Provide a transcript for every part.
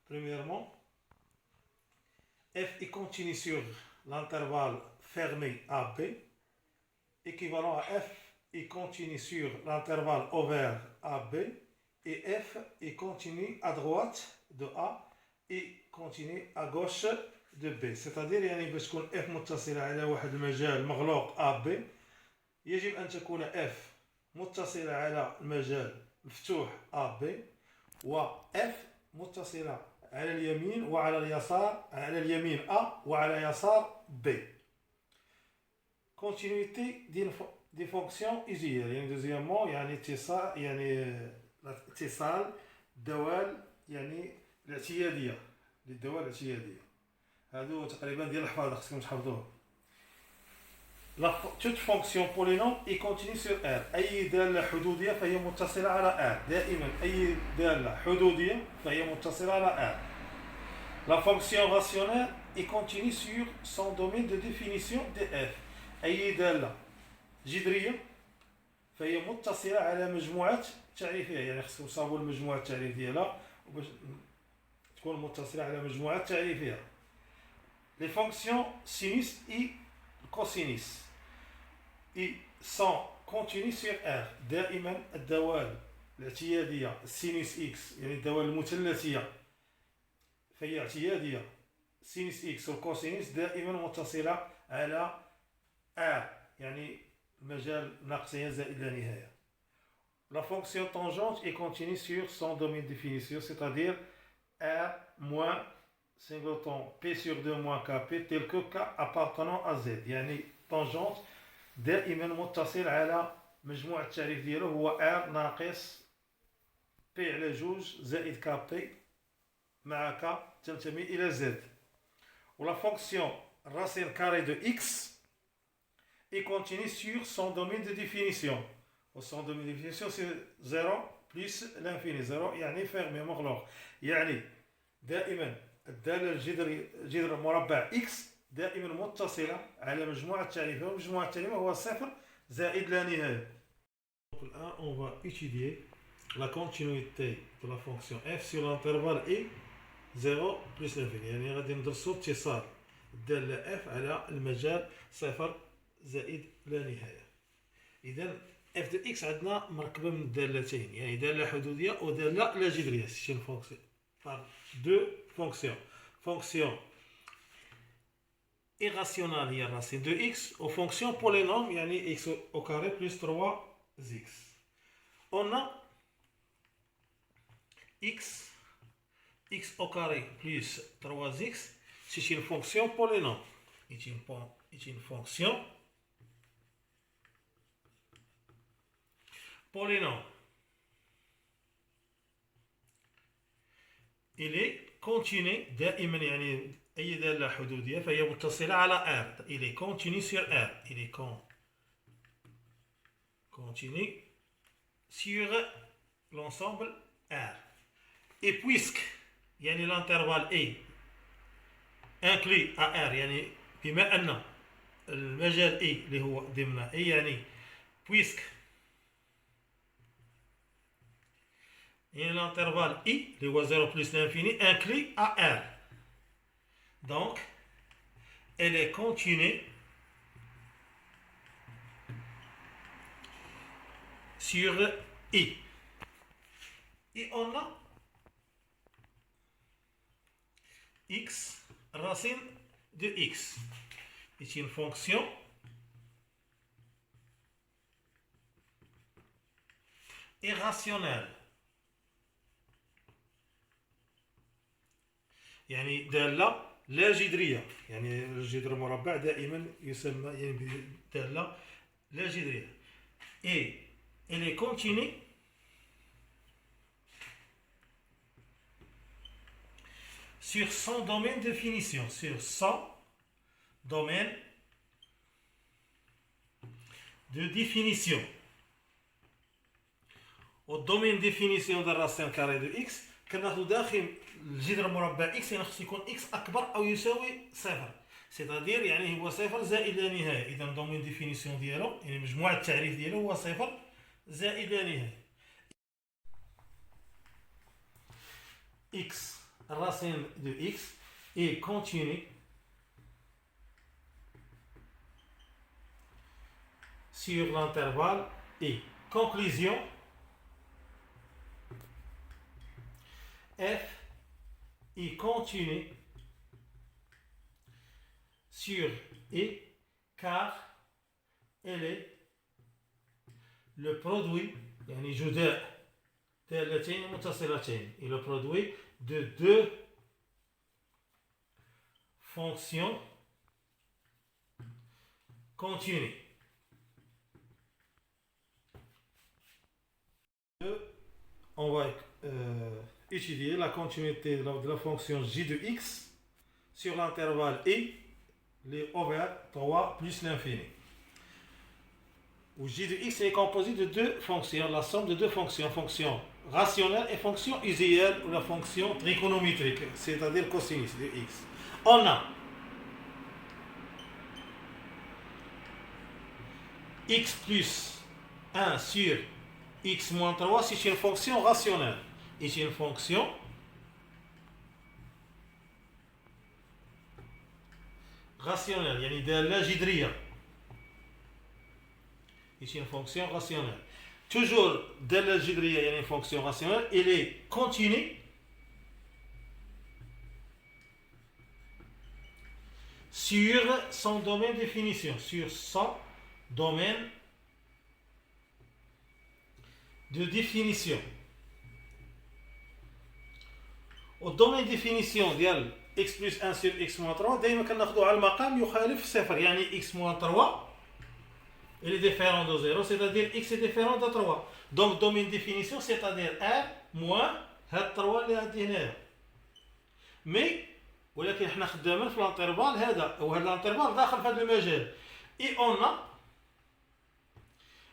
Premièrement, f est continu sur l'intervalle fermé AB, équivalent à f est continu sur l'intervalle ouvert AB, et f est continu à droite de A et continu à gauche de B. C'est-à-dire يعني باش تكون f متصلة على واحد المجال مغلوق AB يجب أن تكون f متصلة على المجال مفتوح AB و f متصلة على اليمين وعلى اليسار على اليمين A وعلى يسار B. Continuité des fonctions usuelles. يعني deuxièmement يعني اتصال يعني الاتصال دوال يعني الاعتيادية للدوال الاعتيادية. هادو تقريبا ديال الحفاظة خصكم تحفظوه. toute fonction polynôme est continue sur R. أي دالة حدودية فهي متصلة على R. دائما أي دالة حدودية فهي متصلة على R. La fonction rationnelle est continue sur son domaine de définition de F. أي دالة جذرية فهي متصلة على مجموعة تعريفية. يعني خصكم تصاوبوا المجموعة التعريفية ديالها وباش تكون متصلة على مجموعة تعريفية. Les fonctions sinus et cosinus sont continues sur R. دائما الدوال الاعتيادية سينوس إكس يعني الدوال المثلثية فهي اعتيادية سينوس إكس والكوسينوس دائما متصلة على R يعني المجال ناقصية زائد لا نهاية. La fonction tangente est continue sur son domaine de définition, c'est-à-dire R moins singleton P sur 2 moins KP tel que K appartenant à Z. يعني tangente دائما متصل على مجموع التعريف ديالو هو R ناقص P على جوج زائد KP مع K تنتمي إلى Z. ولا fonction racine carrée de X est continue sur son domaine de définition. Son domaine de définition c'est 0 plus l'infini. 0 يعني fermé مغلوق. يعني دائما الدالة الجذر مربع X دائما متصلة على مجموعة التعريفة ومجموعة التعريفة هو صفر زائد لا نهاية. Donc là on va étudier la continuité de la fonction f sur l'intervalle i 0 plus l'infini. يعني غادي ندرسو اتصال الدالة f على المجال صفر زائد لا نهاية. إذا f de x عندنا مركبة من الدالتين يعني دالة حدودية ودالة لا جذرية. C'est une fonction par deux fonctions. Fonction irrationnelle هي racine de x ou fonction polynôme يعني x au carré plus 3x. On a x au carré plus 3x, c'est une fonction polynôme. C'est une fonction polynôme. Il est continu دائما يعني أي دالة حدودية فهي متصلة على R. Il est continu sur R. Il est continu sur l'ensemble R. Et puisque يعني l'intervalle est inclus à R يعني بما أن المجال E اللي هو ضمن E يعني puisque يعني l'intervalle I اللي هو 0 plus l'infini inclus à R. Donc elle est continue sur I. Et on a x racine de x. C'est une fonction irrationnelle. يعني دالة لا جذرية يعني الجذر المربع دائما يسمى يعني دالة لا جذرية. Et elle est continue sur son domaine de définition. Sur son domaine de définition. Au domaine de définition de racine carrée de x كناخذ داخل الجذر المربع x يعني خص يكون x أكبر أو يساوي صفر. سيتادير يعني هو صفر زائد لا نهاية. إذا دومين ديفينيسيون ديالو يعني مجموع التعريف ديالو هو صفر زائد لا نهاية. x racine de x est continue sur l'intervalle i. Conclusion, f est continue sur i car elle est le produit يعني جداء دالتين متصلتين et le produit de deux fonctions continues. On va étudier la continuité de la fonction j de x sur l'intervalle i, les over 3 plus l'infini. Où j de x est composé de deux fonctions, la somme de deux fonctions, fonction rationnelle et fonction usuelle ou la fonction trigonométrique, c'est-à-dire cosinus de x. On a x plus 1 sur x moins 3, c'est une fonction rationnelle. Et c'est une fonction rationnelle, يعني دالة جذرية. Ici une fonction rationnelle. Toujours دالة جذرية يعني une fonction rationnelle, elle est continue sur son domaine de définition, sur son domaine de définition. Au domaine de définition ديال x plus 1 sur x moins 3 دائما كناخذوا على المقام يخالف صفر, يعني x moins 3 il est différent de 0, c'est-à-dire x est différent de 3. Donc domaine de définition, c'est-à-dire r moins هاد 3 اللي غادي هنايا. مي ولكن حنا خدامين في الانترفال هذا وهذا الانترفال داخل في هذا المجال. اي اون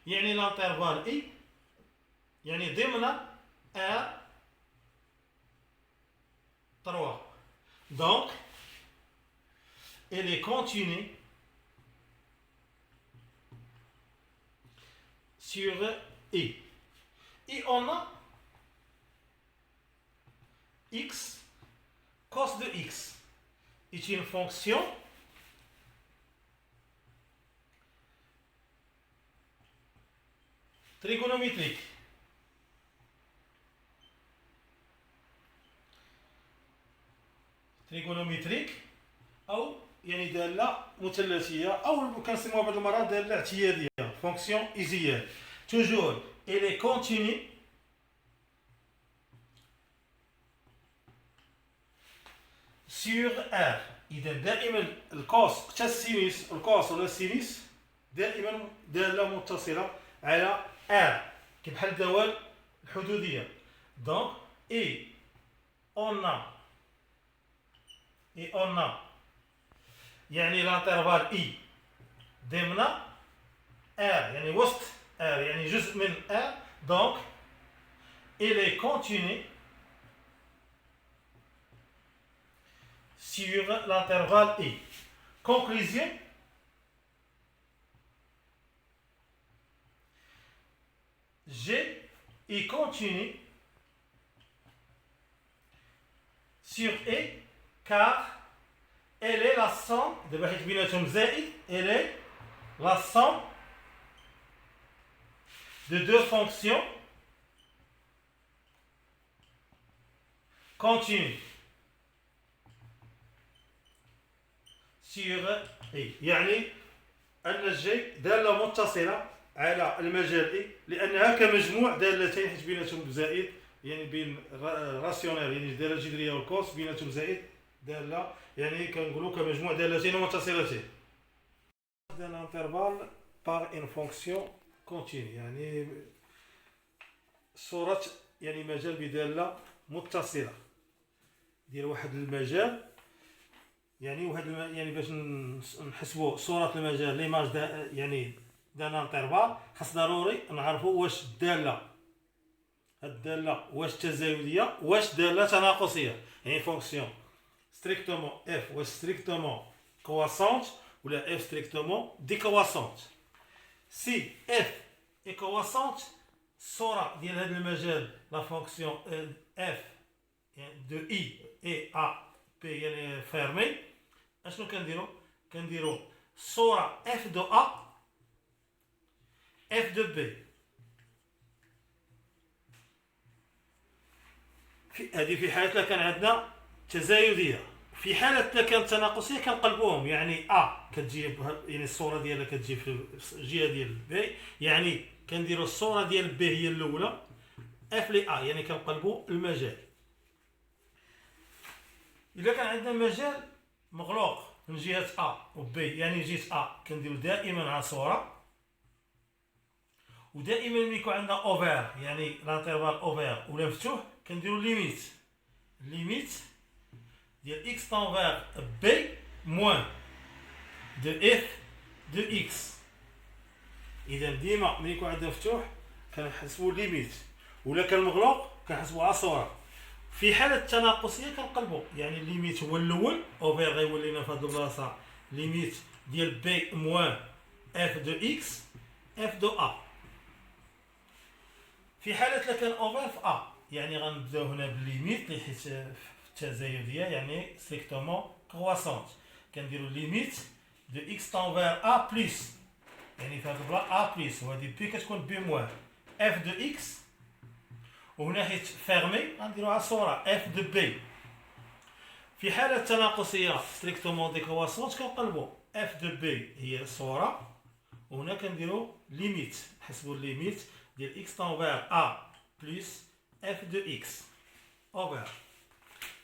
يعني الانترفال اي يعني ضمن r 3. Donc elle est continue sur i. Et on a x cos de x est une fonction trigonométrique. trigonométrique أو يعني دالة مثلثية أو كنسموها بعض المرات دالة اعتيادية, fonction usuelle. Toujours, elle est continue sur R. إذا دائما الكوس حتى السينوس, الكوس ولا السينوس دائما دالة متصلة على R كبحال الدوال الحدودية. Donc, et on a يعني l'intervalle I ضمن R يعني وسط R يعني جزء من R. Donc il est continu sur l'intervalle I. Conclusion, G est continu sur E car elle est la somme دابا حيت بيناتهم زائد, elle est la somme de deux fonctions continues sur E. يعني أن الجي دالة متصلة على المجال إي لأنها كمجموع دالتين حيت بيناتهم زائد, يعني بين راسيونيل يعني دالة جذرية والكوس بيناتهم زائد دالة يعني كنقولوا كمجموع دالتين متصلتين. d'un intervalle par une fonction continue يعني صورة يعني مجال بدالة متصلة ديال واحد المجال, يعني واحد يعني باش نحسبوا صورة المجال ليماج يعني دان انترفال خاص ضروري نعرفوا واش الدالة الدالة واش تزايدية واش دالة تناقصية, يعني فونكسيون strictement f واش strictement croissante ou la f strictement décroissante. Si f est croissante, الصورة ديال هذا المجال la fonction f de i اي ا بي يعني فيرمي، اشنو كنديرو الصورة اف دو ا اف دو بي. هذه في حالة كان عندنا تزايدية. في حالة كانت تناقصية كنقلبوهم، يعني ا كتجي يعني الصورة ديالها كتجي في الجهة ديال بي، يعني كنديرو الصورة ديال بي هي الأولى اف لي ا، يعني كنقلبو المجال. إذا كان عندنا مجال مغلوق من جهة ا و بي، يعني جهة ا كنديرو دائما عصورة، ودائما ملي يكون عندنا اوفير يعني لانترفال اوفير ولا مفتوح كنديرو ليميت ديال اكس طونفير بي موان دو اف دو اكس. اذا ديما ملي يكون عندنا مفتوح كنحسبو ليميت، ولا كان مغلوق كنحسبو عصورة. في حالة التناقصية كنقلبو، يعني ليميت هو الأول، اوفير غيولي لنا في هاد البلاصة ليميت ديال بي موان اف دو اكس اف دو ا. في حالة لا كان اوفير في ا، يعني غنبداو هنا بالليميت اللي حيت في التزايدية يعني ستريكتومون كرواسونت، كنديرو ليميت دو اكس طونفير ا بلس، يعني في هاد البلا ا بلس، وهادي بي كتكون بي موان اف دو اكس، وهنا حيت فيرمي غنديرو على الصورة اف دو بي. في حالة تناقصية ستريكتومون ديكرواسونت كنقلبو اف دو بي هي الصورة، وهنا كنديرو ليميت، نحسبو الليميت ديال اكس طونفير ا بلس اف دو اكس اوفر.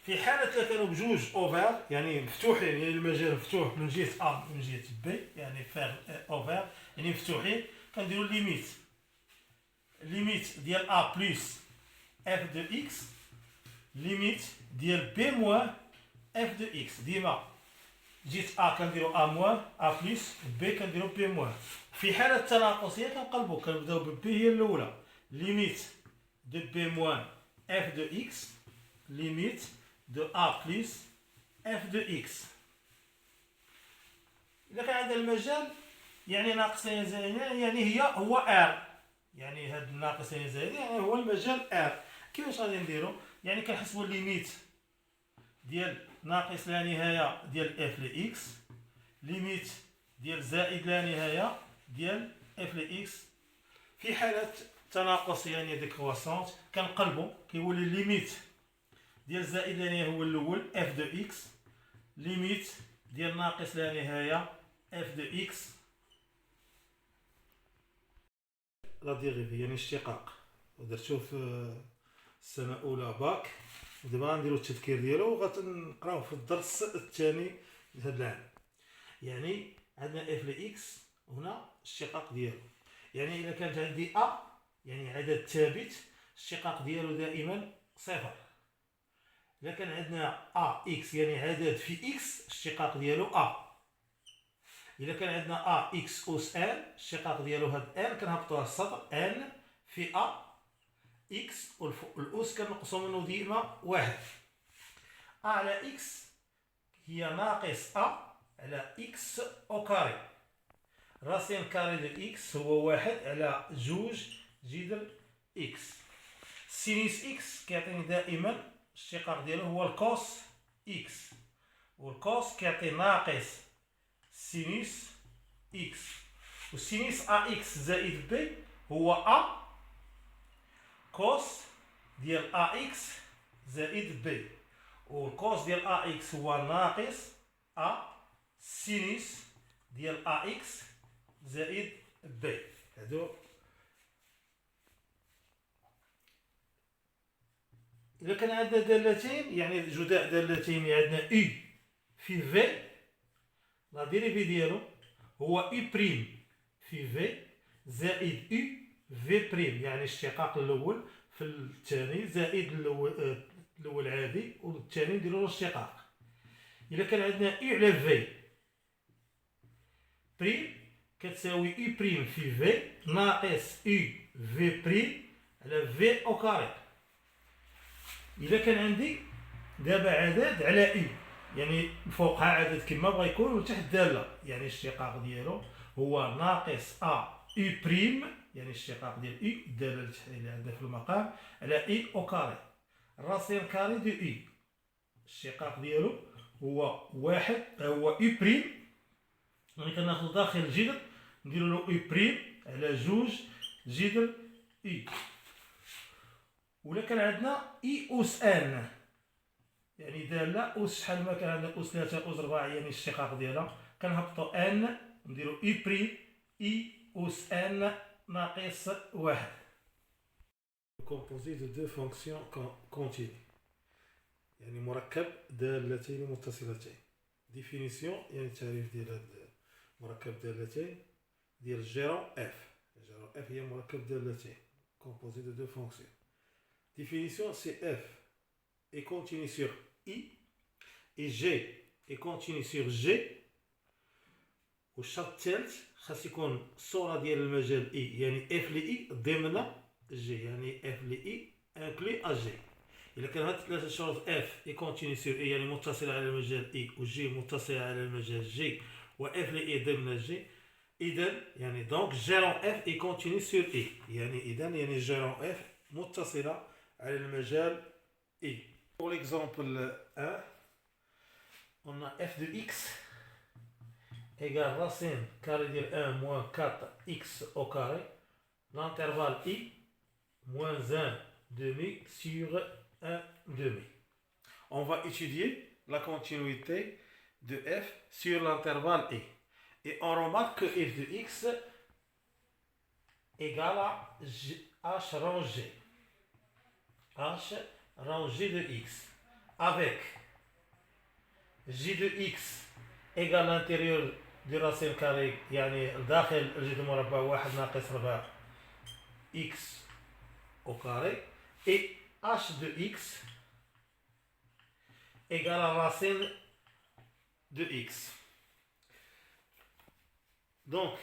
في حالة لا كانوا بجوج اوفر يعني مفتوحين، يعني المجال مفتوح من جهة ا من جهة بي، يعني فير اوفر يعني مفتوحين، كنديرو ليميت ديال ا بلس اف دو اكس ليميت ديال بي موان اف دو اكس. ديما جهة ا كنديرو ا موان ا بلس، بي كنديرو بي موان. في حالة التناقصية كنقلبو، كنبداو ببي هي الأولى، ليميت دو بي موان اف دو اكس ليميت دو ا بلس اف دو اكس. إذا كان عندنا المجال يعني ناقصين زائدين، يعني هو ار، يعني هاد الناقصين زائدين يعني هو المجال ار. كيفاش غادي نديرو؟ يعني كنحسبو الليميت ديال ناقص لا نهاية ديال اف ل اكس ليميت ديال زائد لا نهاية ديال اف ل اكس. في حالة تناقص يعني ديكرواسونت كنقلبو، كيولي ليميت ديال زائد لا نهاية هو الأول اف دو اكس ليميت ديال ناقص لا نهاية اف دو اكس لا ديريفي يعني اشتقاق. درتو في السنة الأولى باك، ودابا غنديرو التذكير ديالو وغنقراوه في الدرس الثاني لهاد العام. يعني عندنا اف ل اكس هنا الاشتقاق ديالو، يعني إذا كانت عندي ا يعني عدد ثابت الاشتقاق ديالو دائما صفر. إذا كان عندنا ا اكس يعني عدد في اكس الاشتقاق ديالو ا. إذا كان عندنا ا اكس أس ان الاشتقاق ديالو هاد ان كنهبطوها السطر ان في ا اكس، والأس كنقصو منو ديما واحد. ا على اكس هي ناقص ا على اكس او كاري، راسين كاري دو اكس هو واحد على جوج جذر اكس. سينيس اكس كيعطيني دائما الاشتقاق ديالو هو الكوس اكس، والكوس كيعطي ناقص سينيس اكس، والسينيس ا اكس زائد بي هو ا كوس ديال ا اكس زائد بي، والكوس ديال ا اكس هو ناقص ا سينيس ديال ا اكس زائد بي. هادو إذا كان عندنا دالتين يعني جداء دالتين، عندنا أو في في، لا ديريفي ديالو هو أو بريم في في زائد أو في بريم، يعني الاشتقاق الأول في الثاني زائد الأول عادي والثاني نديرو له اشتقاق. إذا كان عندنا أو على في بريم كتساوي أو بريم في في ناقص أو في بريم على في أو كاري. إذا كان عندي دابا عدد على أو يعني فوقها عدد كما بغا يكون وتحت دالة، يعني الاشتقاق ديالو هو ناقص ا أو بريم، يعني الاشتقاق ديال أو الدالة اللي عندنا في المقام على أو أو كاري، راسين كاري دو أو الشقاق ديالو هو واحد هو او بريم. يعني كناخدو داخل الجذر نديرو له او بريم على جوج جذر اي. ولا كان عندنا اي أس ان، يعني دالة أس شحال ما كان عندنا أس 3 أس 4 يعني الشقاق ديالها كنهبطو ان نديرو اي بريم اي أس ان ناقص واحد. composé de deux fonctions continues يعني مركب دالتين متصلتين. ديفينيسيون يعني التعريف ديال هاد مركب دالتين ديال الجيرون اف. الجيرون اف هي مركب دالتين composé de deux fonctions. Définition, c'est f est continu sur i et g est continu sur g. والشرط الثالث خاص يكون الصورة ديال المجال i يعني f ل i ضمن g يعني f ل i inclus a g. إلا كان هاد الثلاثة شروط f est continu sur i يعني متصلة على المجال i و g متصلة على المجال g و f ل i ضمن g، إذا يعني donc gérant f est continu sur i يعني إذا يعني gérant f متصلة على المجال I. Pour l'exemple 1, on a f de x égale racine carré de 1 moins 4x au carré, l'intervalle I moins 1 demi sur 1 demi. On va étudier la continuité de f sur l'intervalle I. Et on remarque que f de x égale à h rang g. h rangé de x avec j de x égale l'intérieur du racine carrée يعني داخل الجذر مربع 1 ناقص 4 x au carré et h de x égale la racine de x. Donc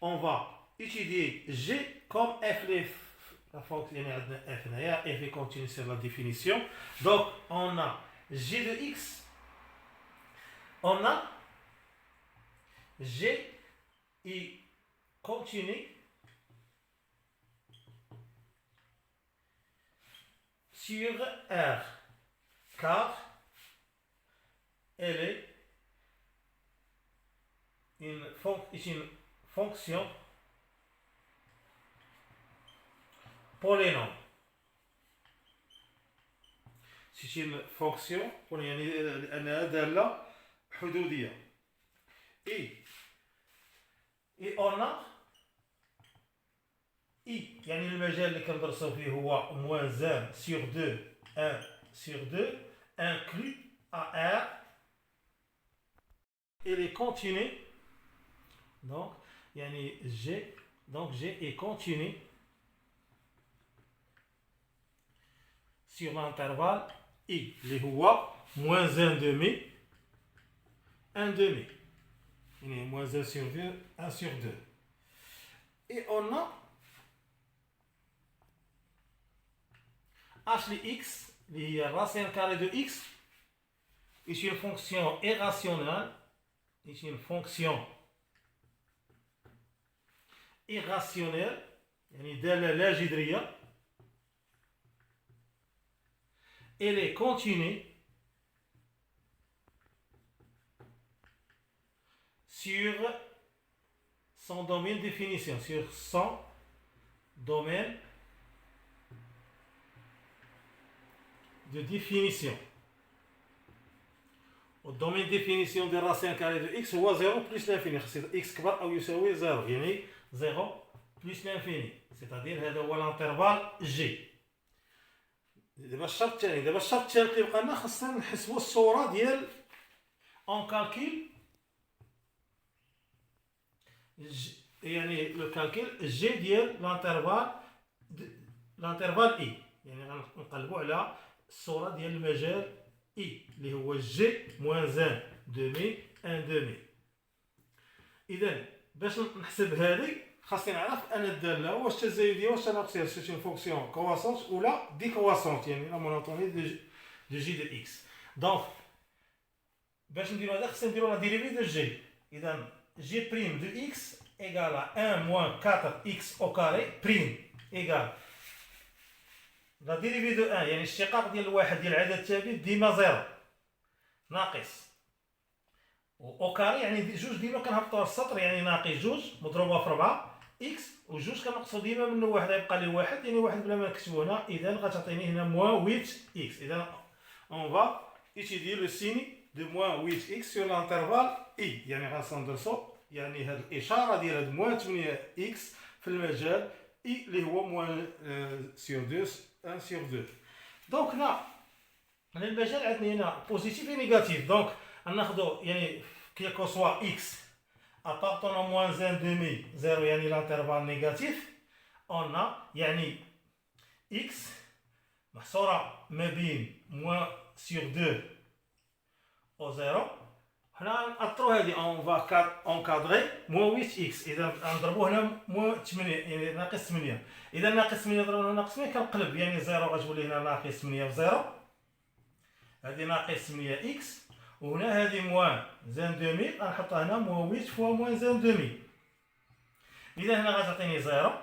on va étudier g comme f la fonction f est continue sur la définition. Donc on a g de x, on a g est continue sur R car elle est une fonction polynôme. C'est une fonction يعني أنها دالة حدودية. Et on a I يعني المجال اللي كندرسو فيه هو moins 1 sur 2 1 sur 2 inclus AR. Elle est continue donc يعني G donc G est continue sur l'intervalle I اللي هو moins 1 demi 1 demi يعني moins 1 sur 2 1 sur 2. Et on a h de x اللي هي racine carrée de x est une fonction irrationnelle est une fonction irrationnelle يعني دالة لا جذرية. Elle est continue sur son domaine de définition, sur son domaine de définition. Au domaine de définition de racine carrée de x هو 0 plus l'infini. C'est x كبر أو يساوي 0 يعني 0 plus l'infini. C'est-à-dire هذا هو l'intervalle G. دابا الشرط الثاني اللي بقى لنا خاصنا نحسبوا الصوره ديال اون كالكول يعني لو كالكول جي ديال لانترفال اي يعني غنقلبوا على الصوره ديال المجال اي اللي هو جي موان 1 دومي 1 دومي. اذا باش نحسب هذه خاصني نعرف انا الداله واش تزايديه واش تناقصيه سي اون فونكسيون كرواسونت ولا ديكرواسونت يعني لا مونوتوني دو جي دو اكس. دونك باش نديرو هذا خاصنا نديرو لا ديريفي دو جي. اذا جي بريم دو اكس ايغال 1 موان 4 اكس او كاري بريم ايغال لا ديريفي دو 1 يعني الاشتقاق ديال الواحد ديال العدد الثابت ديما 0 ناقص او كاري يعني جوج ديما كنهبطوها السطر يعني ناقص جوج مضروبه في 4 اكس وجوج كنقصو ديما منه واحد يبقى لي واحد يعني واحد بلا ما نكتبو هنا اذا غتعطيني هنا موان 8 اكس اذا اون فا étudier le signe de moins 8x sur l'intervalle i يعني غنستندرسو يعني هاد الاشاره ديال هاد موان 8x في المجال i اللي هو موان سور 2 1 سور 2 دونك هنا المجال عندنا هنا بوزيتيف و نيجاتيف دونك غناخدو يعني كيكو سوا x appartenant moins 1 demi 0 يعني l'intervalle négatif on a يعني x محصورة ما بين moins sur 2 au 0 هنا نأطرو هادي on va encadrer moins 8x إذا نضربو هنا moins 8 يعني ناقص 8 إذا ناقص 8 ضربنا ناقص 8 كنقلب يعني 0 غتولي هنا ناقص 8 في 0 هادي ناقص 8 x وهنا هادي موان زان دومي غنحطها هنا موان 8 فوا موان زان دومي إذا هنا غتعطيني 0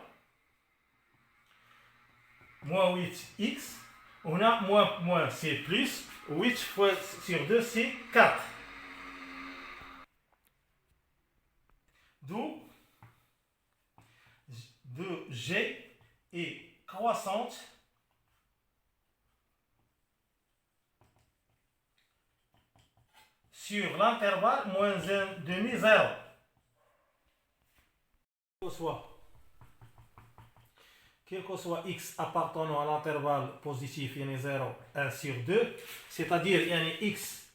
موان 8 اكس وهنا موان سي بلس 8 فوا سيغ 2 سي 4 d'où G est croissante sur l'intervalle moins 1 demi 0. Quel que soit x appartenant à l'intervalle positif 0, 1 sur 2, c'est-à-dire x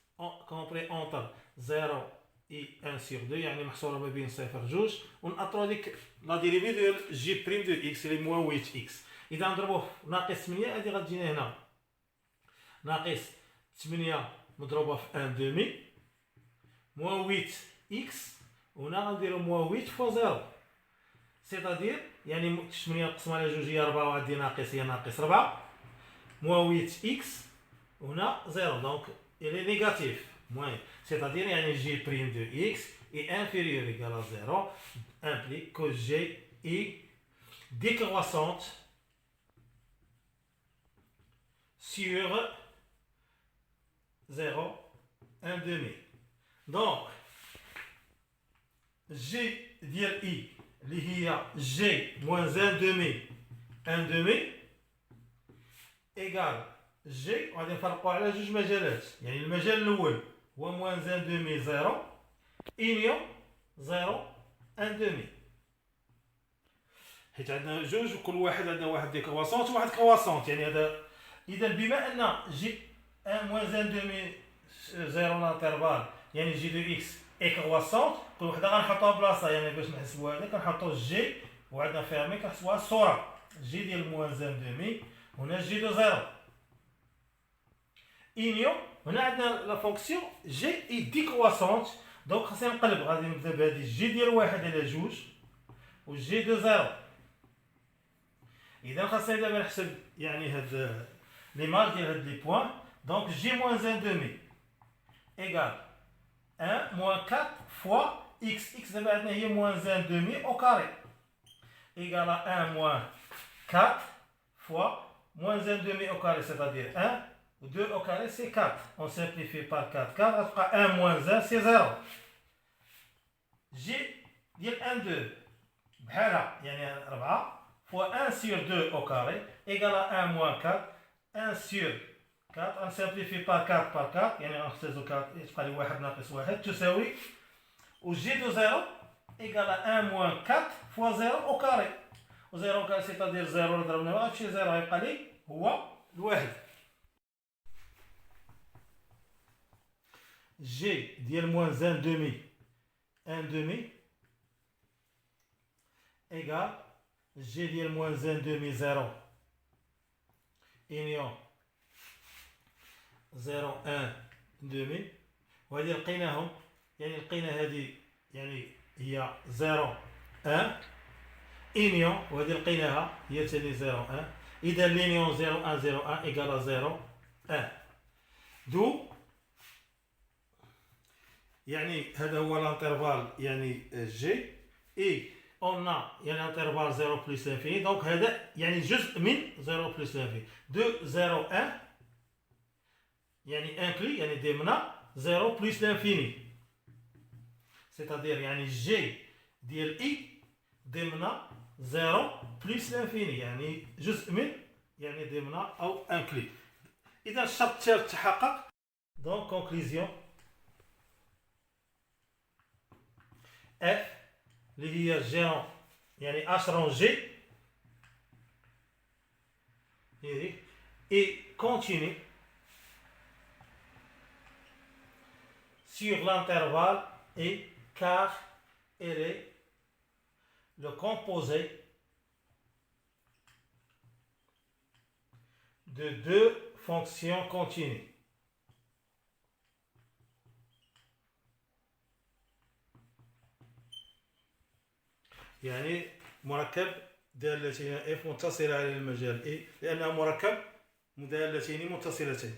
compris entre 0 et 1 sur 2, يعني محصورة ما بين 0 و 2 ونأطرو ديك لا ديريفي ديال جي بريم دو اكس اللي موان 8 اكس إذا نضربوه ناقص 8 هادي غتجينا هنا ناقص 8 مضروبة في 1 دومي موان 8 اكس وهنا غنديرو موان 8 فوا 0 سيتادير يعني 8 نقسم على 2 هي 4 وعندي ناقص هي ناقص 4 موان 8 اكس وهنا 0 دونك il est négatif moins c'est-à-dire يعني g prime de x est inférieur égal à 0 implique que g est décroissante sur 0 1 demi donc g ديال i اللي هي g moins 1 demi 1 demi égal g وغادي نفرقوا على جوج مجالات يعني المجال الاول هو moins 1 demi 0 union 0 1 demi حيت عندنا جوج وكل واحد عندنا واحد ديكرواسونت وواحد كرواسونت يعني هذا اذا بما ان جي 1 moins 1 demi 0 لانترفال يعني جي دو اكس اي كرواسونت كل وحده غنحطوها بلاصه يعني باش نحسبوا هذا كنحطوا جي وعندنا فيرمي كنحسبوها الصوره جي ديال moins 1 demi هنا جي دو 0 union هنا عندنا لا فونكسيون جي اي ديكرواسونت دونك خاصني نقلب غادي نبدا بهذه جي ديال واحد على جوج و جي دو 0 اذا خاصني دابا نحسب يعني هاد ليماج ديال هاد لي بوين دونك جي moins 1 demi égal 1 moins 4 fois x دابا عندنا هي moins 1 demi au carré égal à 1 moins 4 fois moins 1 demi au carré c'est-à-dire 1 2 au carré c'est 4 on simplifie par 4 4 غتبقى 1 moins 1 c'est 0 j ديال 1 2 بحالها يعني 4 fois 1 sur 2 au carré égal à 1 moins 4 1 sur 4 on simplifie par 4 par 4 يعني غنختزو 4 يتبقى لي 1 ناقص 1 تساوي و j de 0 égal à 1 moins 4 fois 0 au carré و 0 au carré c'est-à-dire 0 ضربنا غتمشي 0 يبقى لي هو الواحد G ديال moins 1 demi 1 demi égal G ديال moins 1 demi 0 union 0 1 demi وهذه لقيناهم يعني لقينا هذه يعني هي 0 1 union وهذه لقيناها هي ثاني 0 1 إذا l'union 0 1 0 1 égal à 0 1 d'où يعني هذا هو الانترفال يعني جي اي اون يعني انترفال 0 بلس لانفيني دونك هذا يعني جزء من 0 بلس لانفيني دو 0 1 يعني انكلي يعني ضمن 0 plus l'infini. C'est-à-dire يعني G ديال I ضمن 0 plus l'infini يعني جزء من يعني ضمن أو inclus. إذا الشرط الثالث تحقق. Donc conclusion F اللي هي géant يعني H rond G et continue sur l'intervalle et car elle est le composé de deux fonctions continues. يعني مركب دالتين F متصلة على المجال A لأنها مركب مدالتين متصلتين.